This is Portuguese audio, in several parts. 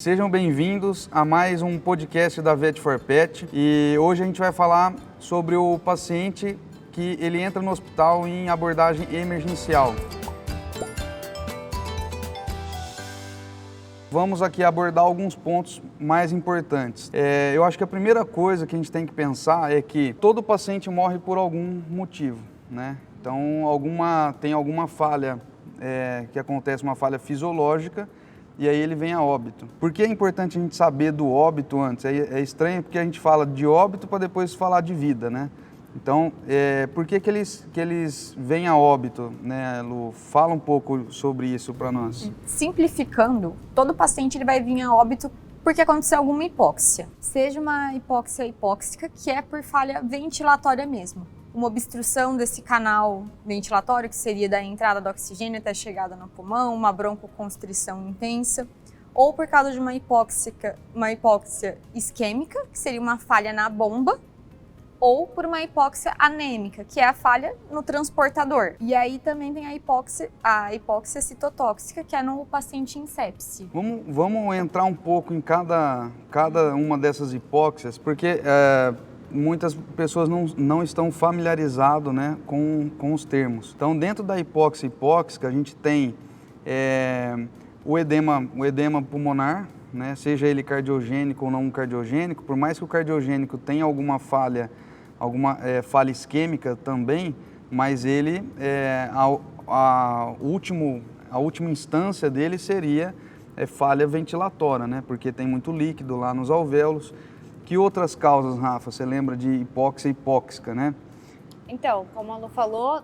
Sejam bem-vindos a mais um podcast da Vet4Pet e hoje a gente vai falar sobre o paciente que ele entra no hospital em abordagem emergencial. Vamos aqui abordar alguns pontos mais importantes. Eu acho que a primeira coisa que a gente tem que pensar é que todo paciente morre por algum motivo, né? Então tem alguma falha que acontece, uma falha fisiológica, e aí ele vem a óbito. Por que é importante a gente saber do óbito antes? É estranho porque a gente fala de óbito para depois falar de vida, né? Então, por que eles vêm a óbito, né, Lu? Fala um pouco sobre isso para nós. Simplificando, todo paciente ele vai vir a óbito porque aconteceu alguma hipóxia. Seja uma hipóxia hipóxica, que é por falha ventilatória mesmo. Uma obstrução desse canal ventilatório, que seria da entrada do oxigênio até a chegada no pulmão, uma broncoconstrição intensa, ou por causa de uma hipóxia isquêmica, que seria uma falha na bomba, ou por uma hipóxia anêmica, que é a falha no transportador. E aí também tem a hipóxia citotóxica, que é no paciente em sepse. Vamos entrar um pouco em cada uma dessas hipóxias, porque muitas pessoas não estão familiarizadas, né, com os termos. Então, dentro da hipóxia hipóxica, a gente tem o edema pulmonar, né, seja ele cardiogênico ou não cardiogênico. Por mais que o cardiogênico tenha alguma falha isquêmica também, mas ele, a última instância dele seria falha ventilatória, né, porque tem muito líquido lá nos alvéolos. Que outras causas, Rafa, você lembra de hipóxia hipóxica, né? Então, como a Lu falou,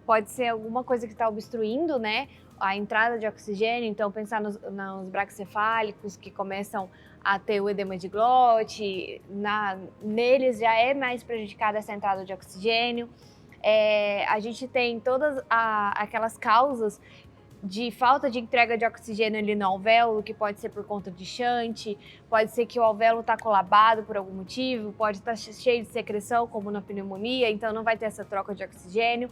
pode ser alguma coisa que está obstruindo, né, a entrada de oxigênio. Então, pensar nos braquicefálicos que começam a ter o edema de glote, neles já é mais prejudicada essa entrada de oxigênio. A gente tem todas aquelas causas de falta de entrega de oxigênio ali no alvéolo, que pode ser por conta de shunt, pode ser que o alvéolo está colabado por algum motivo, pode estar cheio de secreção, como na pneumonia, então não vai ter essa troca de oxigênio,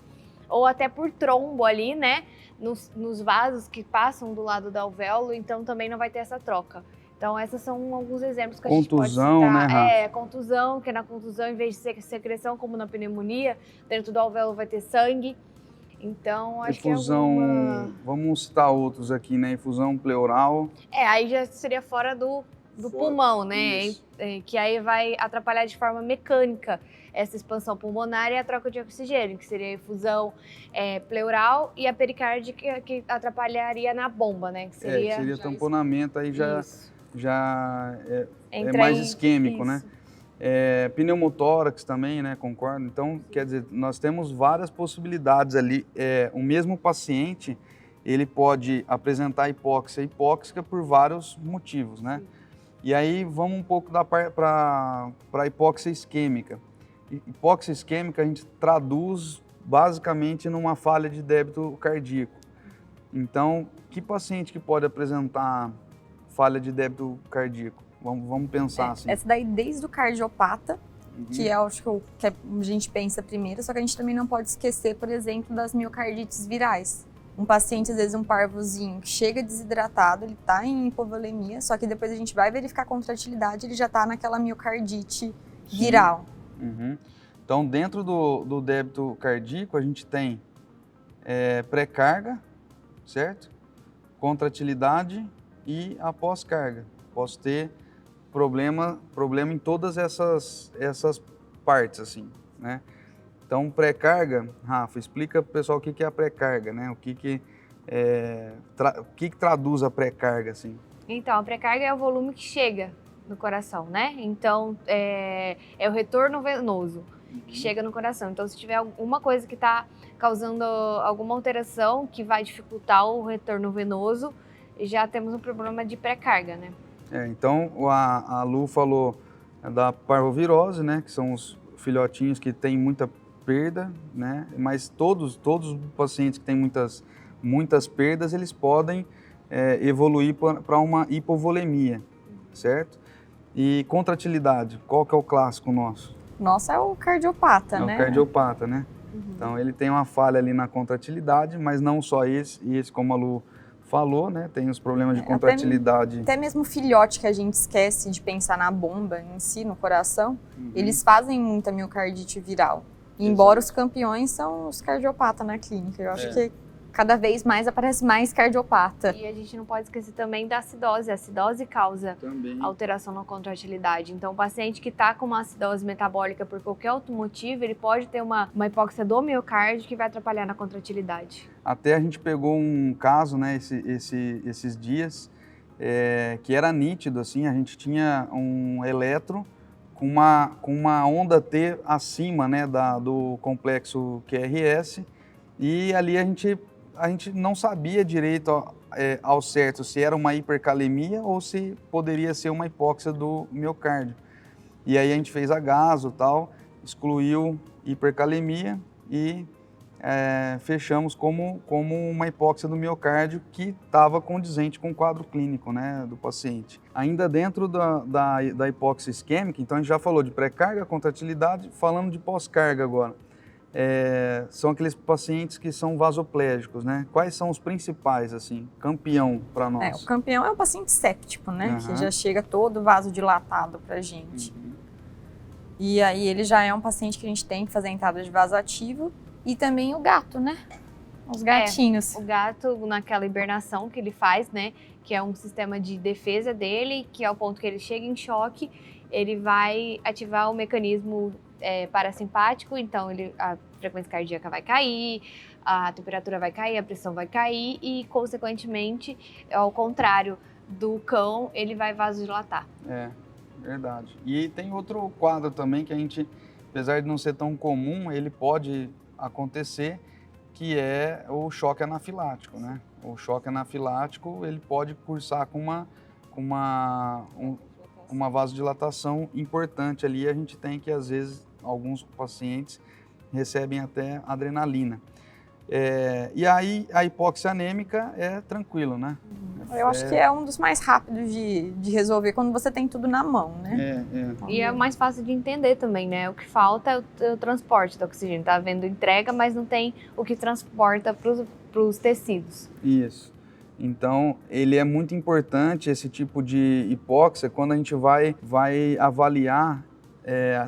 ou até por trombo ali, né, nos vasos que passam do lado do alvéolo, então também não vai ter essa troca. Então, esses são alguns exemplos que a gente pode citar. Contusão, né, Rafa? Contusão, que na contusão, em vez de ser secreção, como na pneumonia, dentro do alvéolo vai ter sangue. Então, acho infusão, vamos citar outros aqui, né? Infusão pleural. Aí já seria fora do pulmão, né? Que aí vai atrapalhar de forma mecânica essa expansão pulmonar e a troca de oxigênio, que seria a infusão pleural, e a pericárdica, que atrapalharia na bomba, né? Que seria tamponamento, aí já é Entra mais isquêmico, isso. né? Pneumotórax também, né? Concordo. Então, quer dizer, nós temos várias possibilidades ali. O mesmo paciente, ele pode apresentar hipóxia hipóxica por vários motivos, né? Sim. E aí, vamos um pouco para a hipóxia isquêmica. Hipóxia isquêmica a gente traduz basicamente numa falha de débito cardíaco. Então, que paciente que pode apresentar falha de débito cardíaco? Vamos pensar assim. Essa daí desde o cardiopata, que é acho que a gente pensa primeiro, só que a gente também não pode esquecer, por exemplo, das miocardites virais. Um paciente, às vezes um parvozinho, que chega desidratado, ele está em hipovolemia, só que depois a gente vai verificar a contratilidade, ele já está naquela miocardite viral. Uhum. Então, dentro do débito cardíaco, a gente tem pré-carga, certo? Contratilidade e a pós-carga. Posso ter problema em todas essas partes, assim, né? Então, pré-carga, Rafa, explica para o pessoal o que é a pré-carga, né? O que traduz a pré-carga, assim? Então, a pré-carga é o volume que chega no coração, né? Então, é o retorno venoso que chega no coração. Então, se tiver alguma coisa que está causando alguma alteração que vai dificultar o retorno venoso, já temos um problema de pré-carga, né? Então, a Lu falou da parvovirose, né? Que são os filhotinhos que têm muita perda, né? Mas todos os pacientes que têm muitas perdas, eles podem evoluir para uma hipovolemia, certo? E contratilidade, qual que é o clássico nosso? Nossa, é o cardiopata, né? É o cardiopata, né? Uhum. Então, ele tem uma falha ali na contratilidade, mas não só esse como a Lu falou, né? Tem os problemas de contratilidade. Até mesmo o filhote que a gente esquece de pensar na bomba em si, no coração, eles fazem muita miocardite viral. Embora os campeões são os cardiopatas na clínica. Eu acho que cada vez mais aparece mais cardiopata. E a gente não pode esquecer também da acidose. A acidose causa Também. alteração na contratilidade. Então, o paciente que está com uma acidose metabólica por qualquer outro motivo, ele pode ter uma hipóxia do miocárdio que vai atrapalhar na contratilidade. Até a gente pegou um caso, né, esses dias, que era nítido, assim, a gente tinha um eletro com uma onda T acima, né, do complexo QRS, e ali a gente não sabia direito ao certo se era uma hipercalemia ou se poderia ser uma hipóxia do miocárdio. E aí a gente fez a gaso, tal, excluiu hipercalemia e fechamos como uma hipóxia do miocárdio que estava condizente com o quadro clínico, né, do paciente. Ainda dentro da hipóxia isquêmica, então a gente já falou de pré-carga, contratilidade, falando de pós-carga agora. São aqueles pacientes que são vasoplégicos, né? Quais são os principais, assim, campeão para nós? O campeão é o paciente séptico, né? Que já chega todo vasodilatado pra gente. E aí ele já é um paciente que a gente tem que fazer a entrada de vaso ativo. E também o gato, né? Os gatinhos. O gato, naquela hibernação que ele faz, né? Que é um sistema de defesa dele, que é o ponto que ele chega em choque, ele vai ativar o mecanismo parasimpático, então a frequência cardíaca vai cair, a temperatura vai cair, a pressão vai cair e, consequentemente, ao contrário do cão, ele vai vasodilatar. Verdade. E tem outro quadro também que a gente, apesar de não ser tão comum, ele pode acontecer, que é o choque anafilático, né? O choque anafilático, ele pode cursar com uma vasodilatação importante ali. A gente tem que, às vezes, alguns pacientes recebem até adrenalina. E aí, a hipóxia anêmica é tranquilo, né? Eu acho que é um dos mais rápidos de resolver quando você tem tudo na mão, né? E é mais fácil de entender também, né? O que falta é o transporte do oxigênio. Tá havendo entrega, mas não tem o que transporta para os tecidos. Isso. Então, ele é muito importante, esse tipo de hipóxia, quando a gente vai avaliar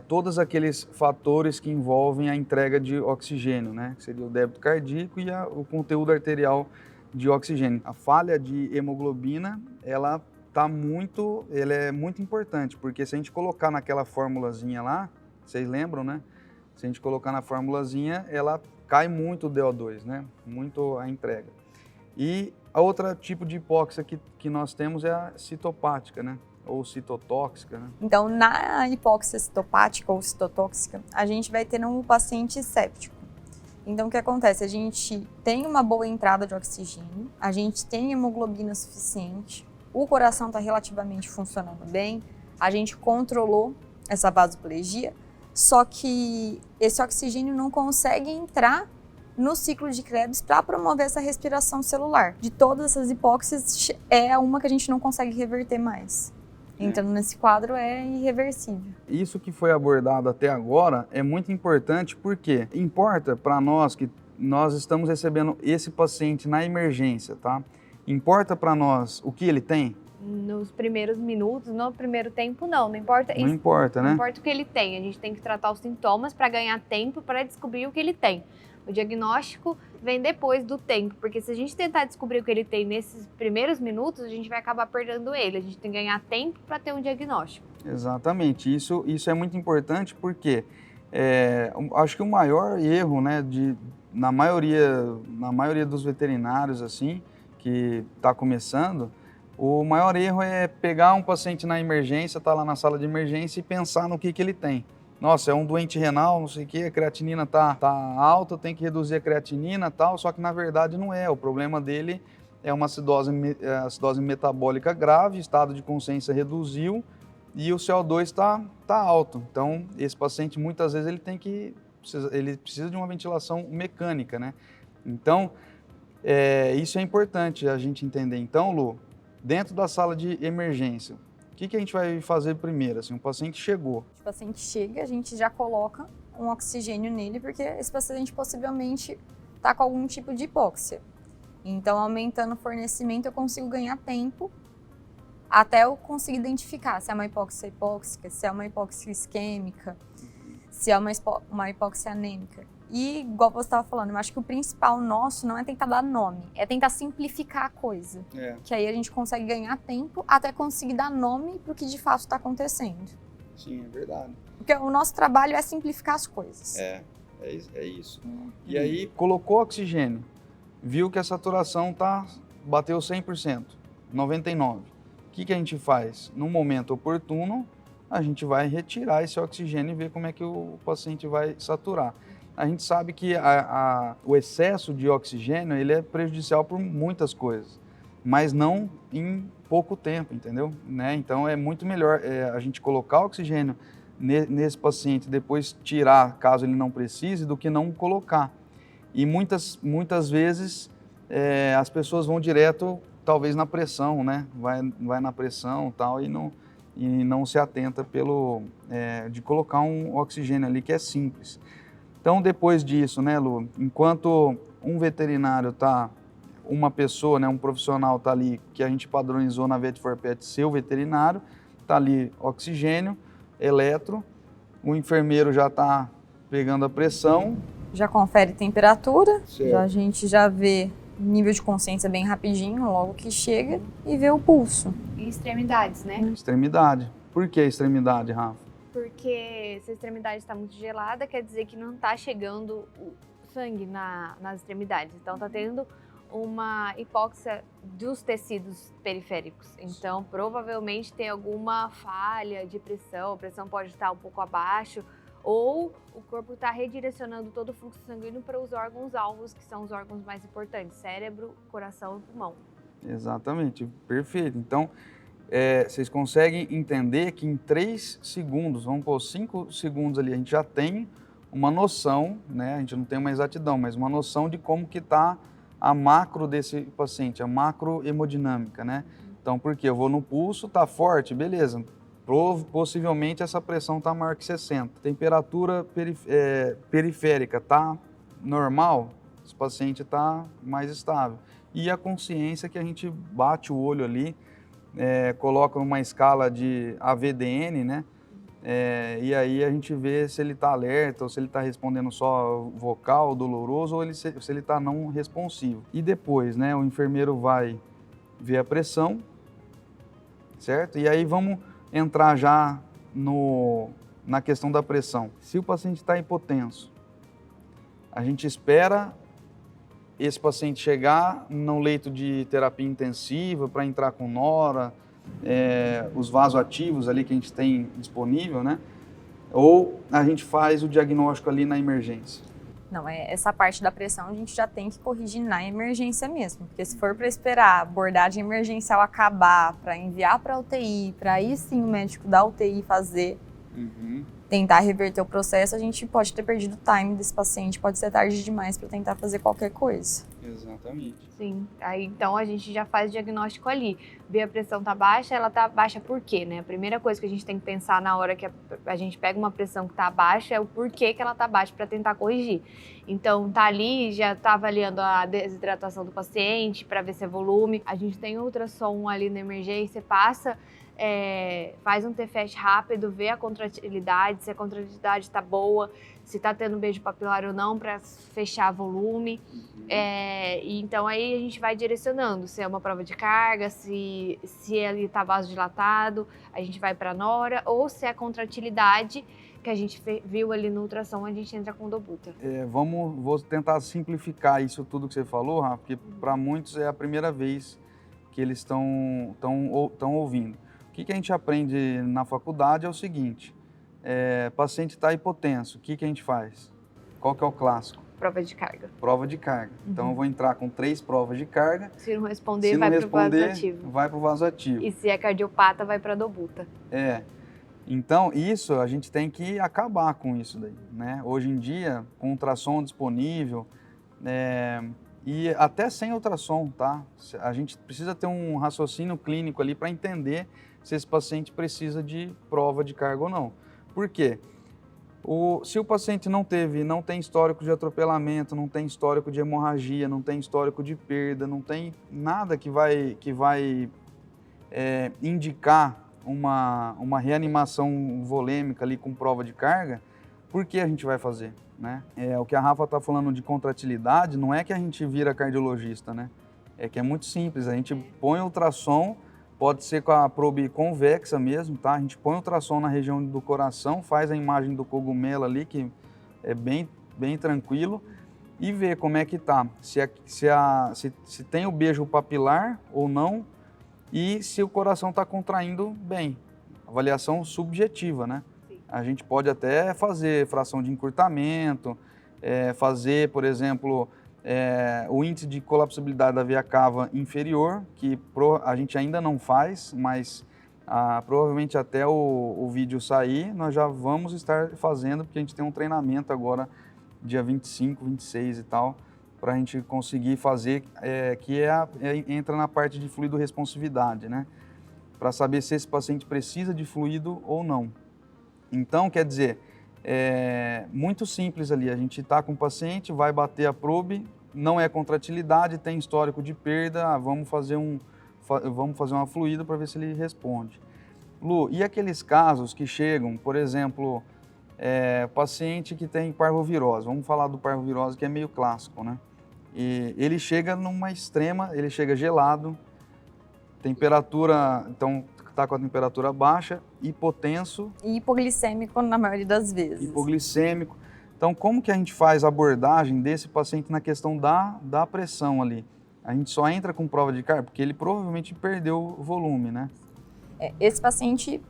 todos aqueles fatores que envolvem a entrega de oxigênio, né? Que seria o débito cardíaco e o conteúdo arterial de oxigênio. A falha de hemoglobina, ela é muito importante, porque se a gente colocar naquela formulazinha lá, vocês lembram, né? Se a gente colocar na formulazinha, ela cai muito o DO2, né? Muito a entrega. E a outra tipo de hipóxia que nós temos é a citopática, né? Ou citotóxica, né? Então, na hipóxia citopática ou citotóxica, a gente vai ter um paciente séptico. Então, o que acontece? A gente tem uma boa entrada de oxigênio, a gente tem hemoglobina suficiente, o coração está relativamente funcionando bem, a gente controlou essa vasoplegia, só que esse oxigênio não consegue entrar no ciclo de Krebs para promover essa respiração celular. De todas essas hipóxias, é uma que a gente não consegue reverter mais. Entrando nesse quadro é irreversível. Isso que foi abordado até agora é muito importante porque importa para nós que nós estamos recebendo esse paciente na emergência, tá? Importa para nós o que ele tem? Nos primeiros minutos, no primeiro tempo, não importa. Não importa, né? Não importa o que ele tem, a gente tem que tratar os sintomas para ganhar tempo para descobrir o que ele tem. O diagnóstico vem depois do tempo, porque se a gente tentar descobrir o que ele tem nesses primeiros minutos, a gente vai acabar perdendo ele. A gente tem que ganhar tempo para ter um diagnóstico. Exatamente. Isso é muito importante porque acho que o maior erro, né, na maioria dos veterinários assim, que está começando, o maior erro é pegar um paciente na emergência, tá lá na sala de emergência e pensar no que ele tem. Nossa, é um doente renal, não sei o que, a creatinina tá alta, tem que reduzir a creatinina e tal, só que na verdade não é. O problema dele é uma acidose metabólica grave, estado de consciência reduziu e o CO2 está alto. Então, esse paciente muitas vezes ele precisa de uma ventilação mecânica, né? Então, isso é importante a gente entender. Então, Lu, dentro da sala de emergência, o que a gente vai fazer primeiro? Assim, o paciente chegou. O paciente chega, a gente já coloca um oxigênio nele, porque esse paciente possivelmente está com algum tipo de hipóxia. Então, aumentando o fornecimento, eu consigo ganhar tempo até eu conseguir identificar se é uma hipóxia hipóxica, se é uma hipóxia isquêmica, se é uma hipóxia anêmica. E, igual você estava falando, eu acho que o principal nosso não é tentar dar nome, é tentar simplificar a coisa. Que aí a gente consegue ganhar tempo até conseguir dar nome para o que de fato está acontecendo. Sim, é verdade. Porque o nosso trabalho é simplificar as coisas. É isso. E aí, colocou oxigênio, viu que a saturação bateu 100%, 99%. O que a gente faz? No momento oportuno, a gente vai retirar esse oxigênio e ver como é que o paciente vai saturar. A gente sabe que o excesso de oxigênio ele é prejudicial por muitas coisas, mas não em pouco tempo, entendeu? Né? Então é muito melhor a gente colocar oxigênio nesse paciente, depois tirar caso ele não precise, do que não colocar. E muitas vezes as pessoas vão direto, talvez na pressão, né? Vai na pressão tal, e não se atenta de colocar um oxigênio ali que é simples. Então, depois disso, né, Lu, enquanto um veterinário uma pessoa, né, um profissional está ali, que a gente padronizou na Vet4Pet, seu veterinário, está ali oxigênio, eletro, o enfermeiro já está pegando a pressão. Já confere temperatura, Certo. A gente já vê nível de consciência bem rapidinho, logo que chega, e vê o pulso. E extremidades, né? Extremidade. Por que extremidade, Rafa? Porque se a extremidade está muito gelada, quer dizer que não está chegando o sangue nas extremidades. Então, está tendo uma hipóxia dos tecidos periféricos. Então, provavelmente tem alguma falha de pressão, a pressão pode estar um pouco abaixo, ou o corpo está redirecionando todo o fluxo sanguíneo para os órgãos-alvos, que são os órgãos mais importantes, cérebro, coração e pulmão. Exatamente, perfeito. Então, vocês conseguem entender que em 3 segundos, vamos pôr 5 segundos ali, a gente já tem uma noção, né? A gente não tem uma exatidão, mas uma noção de como que está a macro desse paciente, a macrohemodinâmica, né? Então, porque eu vou no pulso, tá forte, beleza. Possivelmente essa pressão está maior que 60. Temperatura periférica está normal, esse paciente está mais estável. E a consciência que a gente bate o olho ali, coloca numa escala de AVDN, né? E aí a gente vê se ele está alerta ou se ele está respondendo só vocal, doloroso, ou se ele está não responsivo. E depois, né, o enfermeiro vai ver a pressão, certo? E aí vamos entrar já na questão da pressão. Se o paciente está hipotenso, a gente espera esse paciente chegar no leito de terapia intensiva para entrar com nora, os vasoativos ali que a gente tem disponível, né? Ou a gente faz o diagnóstico ali na emergência? Não, essa parte da pressão a gente já tem que corrigir na emergência mesmo, porque se for para esperar a abordagem emergencial acabar, para enviar para UTI, para aí sim o médico da UTI fazer, tentar reverter o processo, a gente pode ter perdido o time desse paciente, pode ser tarde demais para tentar fazer qualquer coisa. Exatamente. Sim, aí então a gente já faz o diagnóstico ali. Vê a pressão tá baixa, ela tá baixa por quê, né? A primeira coisa que a gente tem que pensar na hora que a gente pega uma pressão que tá baixa é o porquê que ela tá baixa para tentar corrigir. Então tá ali, já tá avaliando a desidratação do paciente para ver se é volume. A gente tem ultrassom ali na emergência, passa, faz um TFET rápido, vê a contratilidade, se a contratilidade está boa, se está tendo beijo papilar ou não, para fechar volume. E então aí a gente vai direcionando, se é uma prova de carga, se ele está vasodilatado, a gente vai para nora, ou se é a contratilidade que a gente viu ali no ultrassom, a gente entra com dobuta. Vou tentar simplificar isso tudo que você falou, Rafa, porque para muitos é a primeira vez que eles estão ouvindo. O que a gente aprende na faculdade é o seguinte: paciente está hipotenso, o que a gente faz? Qual que é o clássico? Prova de carga. Prova de carga. Então eu vou entrar com 3 provas de carga. Se não responder, vai para o vasoativo. Vai para o vasoativo. E se é cardiopata, vai para a dobuta. Então isso, a gente tem que acabar com isso daí, né? Hoje em dia, com ultrassom disponível, e até sem ultrassom, tá? A gente precisa ter um raciocínio clínico ali para entender se esse paciente precisa de prova de carga ou não. Por quê? Se o paciente não tem histórico de atropelamento, não tem histórico de hemorragia, não tem histórico de perda, não tem nada que vai indicar uma reanimação volêmica ali com prova de carga, por que a gente vai fazer, né? O que a Rafa está falando de contratilidade não é que a gente vira cardiologista, né? É que é muito simples, a gente põe o ultrassom, pode ser com a probe convexa mesmo, tá? A gente põe o ultrassom na região do coração, faz a imagem do cogumelo ali, que é bem tranquilo, e vê como é que tá, se tem o beijo papilar ou não, e se o coração está contraindo bem. Avaliação subjetiva, né? Sim. A gente pode até fazer fração de encurtamento, fazer, por exemplo, o índice de colapsabilidade da veia cava inferior, que a gente ainda não faz, mas provavelmente até o vídeo sair, nós já vamos estar fazendo, porque a gente tem um treinamento agora, dia 25, 26 e tal, para a gente conseguir fazer, que entra na parte de fluido responsividade, né? Para saber se esse paciente precisa de fluido ou não. Então, quer dizer, muito simples ali, a gente está com o paciente, vai bater a probe, não é contratilidade, tem histórico de perda, vamos fazer uma fluida para ver se ele responde. Lu, e aqueles casos que chegam, por exemplo, paciente que tem parvovirose, vamos falar do parvovirose que é meio clássico, né? E ele chega numa extrema, ele chega gelado, temperatura, então está com a temperatura baixa, hipotenso. E hipoglicêmico na maioria das vezes. Hipoglicêmico. Então, como que a gente faz a abordagem desse paciente na questão da pressão ali? A gente só entra com prova de carga, porque ele provavelmente perdeu o volume, né? Esse paciente,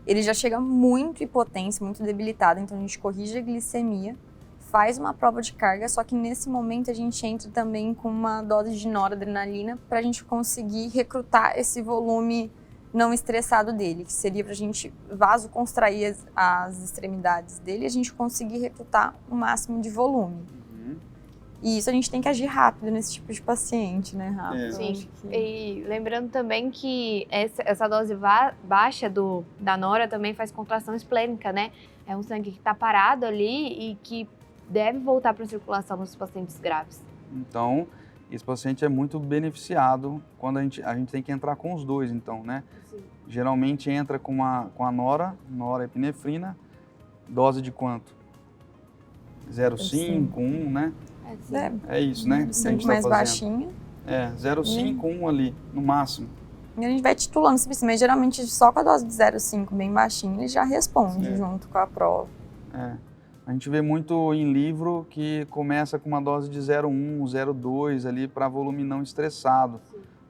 ele já chega muito hipotenso, muito debilitado, então a gente corrige a glicemia, faz uma prova de carga, só que nesse momento a gente entra também com uma dose de noradrenalina para a gente conseguir recrutar esse volume não estressado dele, que seria para a gente vasoconstrair as extremidades dele e a gente conseguir recrutar o máximo de volume. Uhum. E isso a gente tem que agir rápido nesse tipo de paciente, né, Rafa? Sim, e lembrando também que essa dose baixa da nora também faz contração esplênica, né? É um sangue que está parado ali e que deve voltar para a circulação nos pacientes graves. Então, esse paciente é muito beneficiado quando a gente tem que entrar com os dois, então, né? Sim. Geralmente entra com a norepinefrina, dose de quanto? 0,5, 1, né? É isso, né? 5 mais baixinho. 0,5, 1 ali, no máximo. E a gente vai titulando, mas geralmente só com a dose de 0,5 bem baixinho, ele já responde junto com a prova. A gente vê muito em livro que começa com uma dose de 0,1, 0,2 ali para volume não estressado,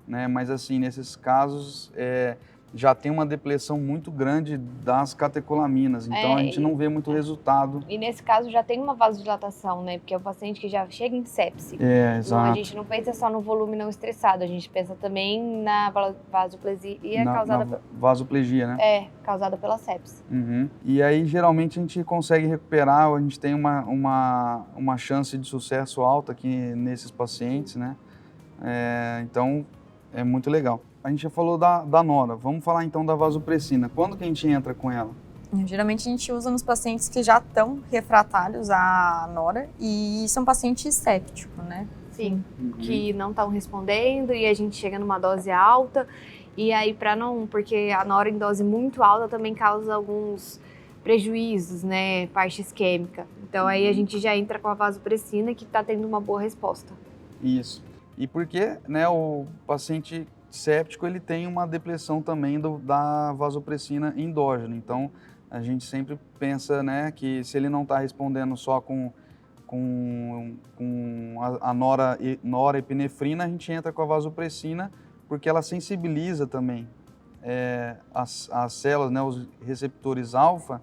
né? Mas assim, nesses casos já tem uma depressão muito grande das catecolaminas, então a gente não vê muito resultado. E nesse caso já tem uma vasodilatação, né? Porque é um paciente que já chega em sepse. Exato. Então a gente não pensa só no volume não estressado, a gente pensa também na vasoplegia causada... Na vasoplegia, né? Causada pela sepse. Uhum. E aí geralmente a gente consegue recuperar, a gente tem uma chance de sucesso alta aqui nesses pacientes, né? Então é muito legal. A gente já falou da nora, vamos falar então da vasopressina. Quando que a gente entra com ela? Geralmente a gente usa nos pacientes que já estão refratários à nora e são pacientes sépticos, né? Sim, que não estão respondendo e a gente chega numa dose alta e aí porque a nora em dose muito alta também causa alguns prejuízos, né, parte isquêmica. Então aí a gente já entra com a vasopressina que está tendo uma boa resposta. Isso. E porque, né, o paciente séptico ele tem uma depressão também da vasopressina endógena. Então a gente sempre pensa, né, que se ele não está respondendo só com a norepinefrina, a gente entra com a vasopressina porque ela sensibiliza também as células, né, os receptores alfa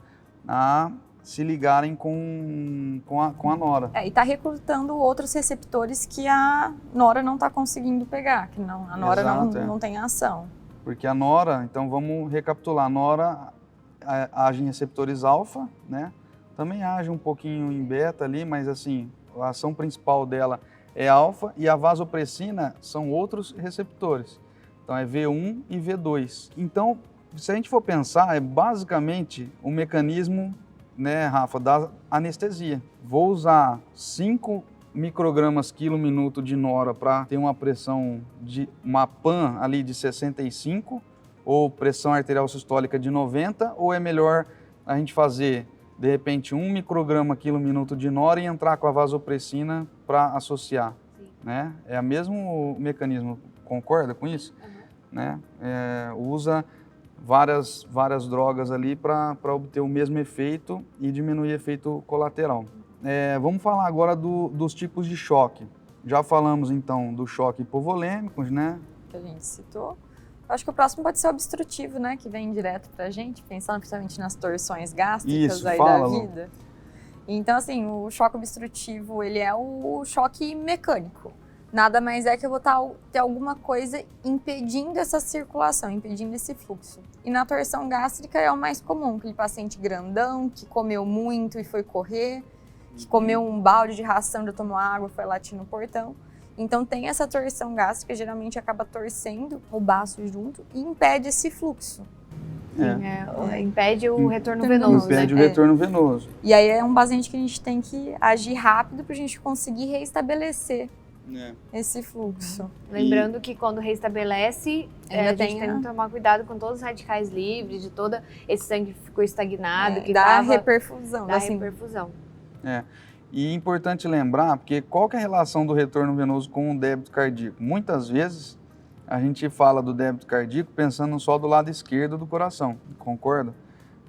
a se ligarem com a nora. E está recrutando outros receptores que a nora não está conseguindo pegar, que a nora não tem ação. Porque a nora, então vamos recapitular, a nora age em receptores alfa, né? Também age um pouquinho em beta ali, mas assim, a ação principal dela é alfa e a vasopressina são outros receptores. Então é V1 e V2. Então, se a gente for pensar, é basicamente o mecanismo né, Rafa, da anestesia. Vou usar 5 microgramas quilo minuto de nora para ter uma pressão de uma PAN ali de 65 ou pressão arterial sistólica de 90, ou é melhor a gente fazer de repente 1 micrograma quilo minuto de nora e entrar com a vasopressina para associar, né? É o mesmo mecanismo, concorda com isso? Né? Usa várias drogas ali para obter o mesmo efeito e diminuir efeito colateral. Vamos falar agora dos tipos de choque. Já falamos então do choque hipovolêmico, né? Que a gente citou. Acho que o próximo pode ser o obstrutivo, né? Que vem direto pra gente, pensando principalmente nas torções gástricas Isso, aí fala, da vida. Então, assim, o choque obstrutivo, ele é o choque mecânico. Nada mais é que eu vou ter alguma coisa impedindo essa circulação, impedindo esse fluxo. E na torção gástrica é o mais comum, aquele paciente grandão, que comeu muito e foi correr, que comeu um balde de ração, já tomou água, foi latir no portão. Então tem essa torção gástrica, geralmente acaba torcendo o baço junto e impede esse fluxo. Impede o retorno venoso. Impede o retorno venoso. E aí é um paciente que a gente tem que agir rápido para a gente conseguir reestabelecer esse fluxo. Lembrando que quando restabelece, a gente tem que tomar cuidado com todos os radicais livres, de todo esse sangue que ficou estagnado, que dá reperfusão. Reperfusão. E é importante lembrar, porque qual que é a relação do retorno venoso com o débito cardíaco? Muitas vezes a gente fala do débito cardíaco pensando só do lado esquerdo do coração, concorda?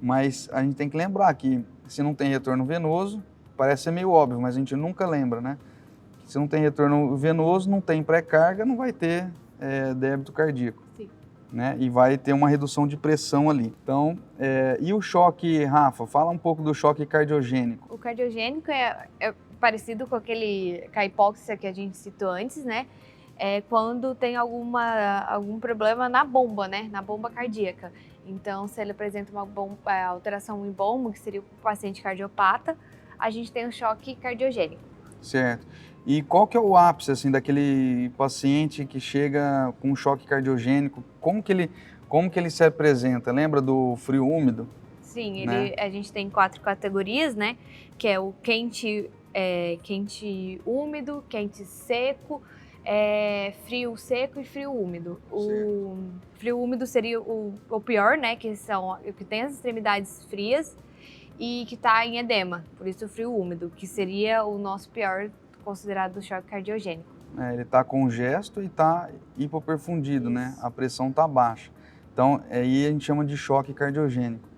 Mas a gente tem que lembrar que se não tem retorno venoso, parece ser meio óbvio, mas a gente nunca lembra, né? Se não tem retorno venoso, não tem pré-carga, não vai ter débito cardíaco. Sim. Né? E vai ter uma redução de pressão ali. Então, e o choque, Rafa? Fala um pouco do choque cardiogênico. O cardiogênico é parecido com a hipóxia que a gente citou antes, né? É quando tem algum problema na bomba, né? Na bomba cardíaca. Então, se ele apresenta uma alteração em bomba, que seria o paciente cardiopata, a gente tem o choque cardiogênico. Certo. E qual que é o ápice, assim, daquele paciente que chega com um choque cardiogênico? Como que ele se apresenta? Lembra do frio úmido? Sim, né? A gente tem 4 categorias, né? Que é o quente úmido, quente seco, frio seco e frio úmido. O frio úmido seria o pior, né? Que tem as extremidades frias e que está em edema, por isso o frio úmido, que seria o nosso pior, considerado o choque cardiogênico. Ele está congesto e está hipoperfundido, né? A pressão está baixa. Então, aí a gente chama de choque cardiogênico.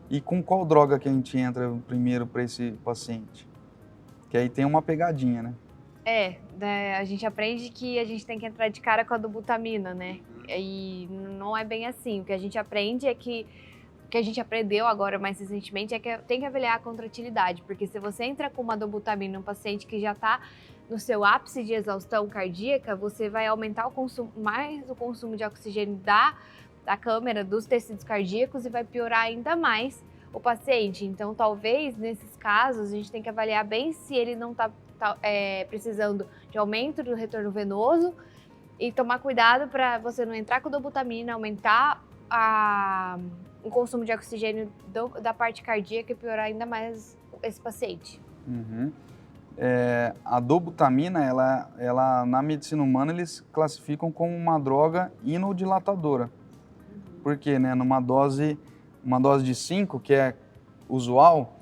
E com qual droga que a gente entra primeiro para esse paciente? Que aí tem uma pegadinha, né? A gente aprende que a gente tem que entrar de cara com a dobutamina, né? E não é bem assim. O que a gente aprende é que o que a gente aprendeu agora mais recentemente é que tem que avaliar a contratilidade, porque se você entra com uma dobutamina em um paciente que já está no seu ápice de exaustão cardíaca, você vai aumentar o consumo de oxigênio da câmara, dos tecidos cardíacos, e vai piorar ainda mais o paciente. Então, talvez, nesses casos, a gente tem que avaliar bem se ele não está precisando de aumento do retorno venoso e tomar cuidado para você não entrar com dobutamina, aumentar o consumo de oxigênio da parte cardíaca e piorar ainda mais esse paciente. Uhum. A dobutamina, ela na medicina humana, eles classificam como uma droga inodilatadora. Por quê? Né? Uma dose de 5, que é usual,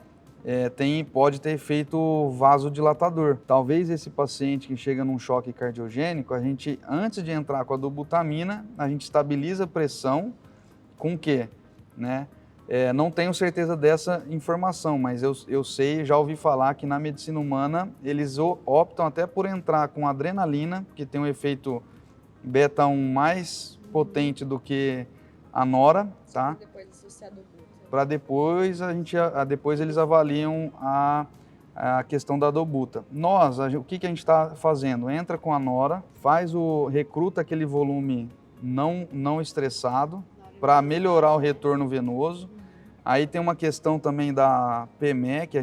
pode ter efeito vasodilatador. Talvez esse paciente que chega num choque cardiogênico, a gente, antes de entrar com a dobutamina, a gente estabiliza a pressão com o quê? Né? Não tenho certeza dessa informação, mas eu sei, já ouvi falar que na medicina humana eles optam até por entrar com adrenalina, que tem um efeito beta-1 mais potente do que a nora, tá? Para depois depois eles avaliam a questão da dobuta. O que a gente está fazendo? Entra com a nora, recruta aquele volume não estressado para melhorar o retorno venoso. Aí tem uma questão também da PMEC,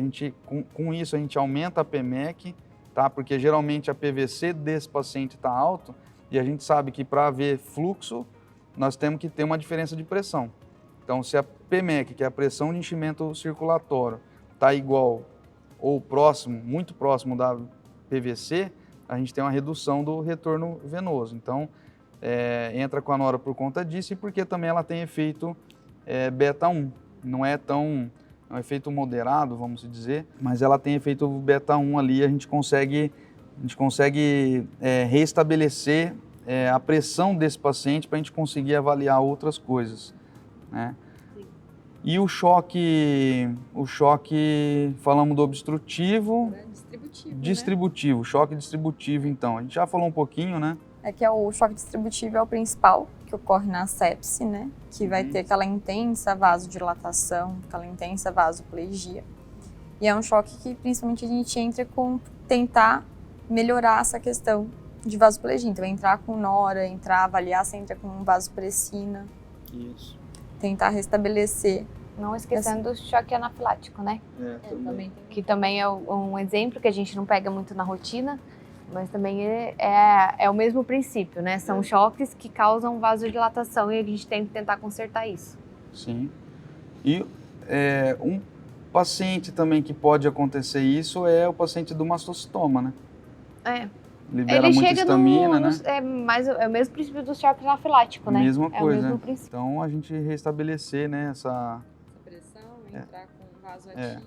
com isso a gente aumenta a PMEC, tá? Porque geralmente a PVC desse paciente está alto e a gente sabe que para haver fluxo nós temos que ter uma diferença de pressão. Então, se a PMEC, que é a pressão de enchimento circulatório, está igual ou próximo, muito próximo da PVC, a gente tem uma redução do retorno venoso. Então, entra com a Nora por conta disso e porque também ela tem efeito beta 1. Não é um efeito moderado, vamos dizer, mas ela tem efeito beta 1 ali, a gente consegue reestabelecer a pressão desse paciente para a gente conseguir avaliar outras coisas, né? E o choque, falamos do obstrutivo, distributivo, né? Choque distributivo, então. A gente já falou um pouquinho, né? O choque distributivo é o principal, que ocorre na sepse, né? Que vai ter aquela intensa vasodilatação, aquela intensa vasoplegia. E é um choque que principalmente a gente entra com tentar melhorar essa questão de vasoplegia. Então, entrar com Nora, avaliar se entra com vasopressina. Isso. Tentar restabelecer. Não esquecendo do choque anafilático, né? Também. Que também é um exemplo que a gente não pega muito na rotina, mas também é o mesmo princípio, né? São choques que causam vasodilatação e a gente tem que tentar consertar isso. Sim. E um paciente também que pode acontecer isso é o paciente do mastocitoma, né? Libera muita histamina, né? É o mesmo princípio do choque anafilático, né? Mesma coisa. É o mesmo princípio. Então, a gente restabelecer, né, essa Pressão, entrar com vaso ativo.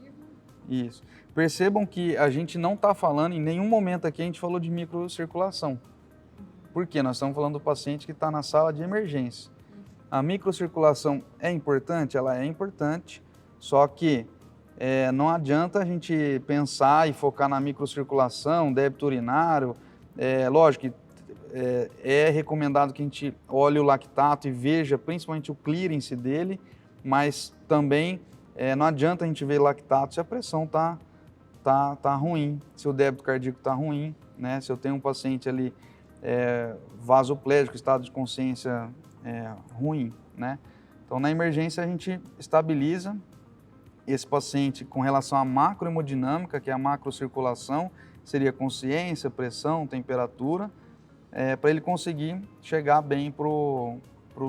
Isso. Percebam que a gente não está falando, em nenhum momento aqui a gente falou de microcirculação. Por quê? Nós estamos falando do paciente que está na sala de emergência. A microcirculação é importante? Ela é importante, só que não adianta a gente pensar e focar na microcirculação, débito urinário. Lógico que é recomendado que a gente olhe o lactato e veja principalmente o clearance dele, mas também não adianta a gente ver lactato se a pressão tá ruim, se o débito cardíaco está ruim, né? Se eu tenho um paciente ali vasoplégico, estado de consciência ruim, né? Então, na emergência, a gente estabiliza esse paciente com relação à macrohemodinâmica, que é a macrocirculação, seria consciência, pressão, temperatura, para ele conseguir chegar bem pro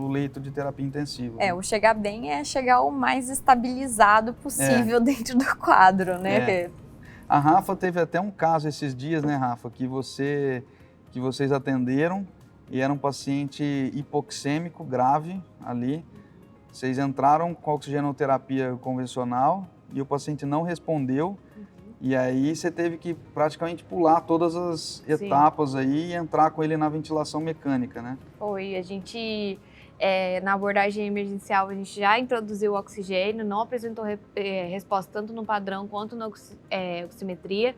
leito de terapia intensiva. O chegar bem é chegar o mais estabilizado possível dentro do quadro, né? A Rafa teve até um caso esses dias, né, Rafa, que vocês atenderam e era um paciente hipoxêmico grave ali. Vocês entraram com a oxigenoterapia convencional e o paciente não respondeu. E aí você teve que praticamente pular todas as etapas aí e entrar com ele na ventilação mecânica, né? Foi, a gente, na abordagem emergencial, a gente já introduziu o oxigênio, não apresentou resposta tanto no padrão quanto na oximetria.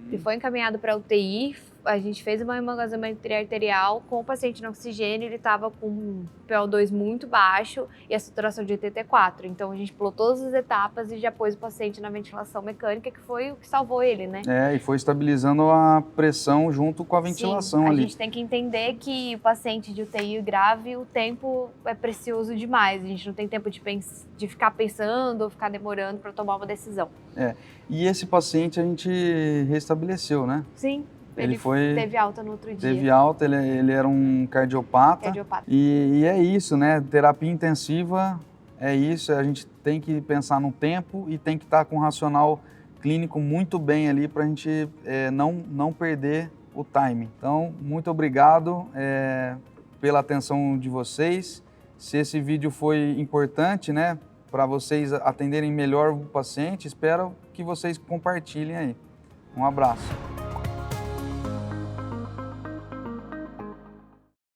Ele foi encaminhado para UTI, a gente fez uma hemoglobimetria arterial com o paciente no oxigênio, ele estava com PO2 muito baixo e a saturação de ETT4. Então a gente pulou todas as etapas e já pôs o paciente na ventilação mecânica, que foi o que salvou ele, né? E foi estabilizando a pressão junto com a ventilação ali. A gente tem que entender que o paciente de UTI grave, o tempo é precioso demais. A gente não tem tempo de ficar pensando ou ficar demorando para tomar uma decisão. E esse paciente a gente restabeleceu, né? Sim. Ele teve alta no outro dia. Teve alta, ele era um cardiopata. E é isso, né? Terapia intensiva é isso, a gente tem que pensar no tempo e tem que estar com o racional clínico muito bem ali para a gente não perder o time. Então, muito obrigado pela atenção de vocês. Se esse vídeo foi importante, né, para vocês atenderem melhor o paciente, espero que vocês compartilhem aí. Um abraço.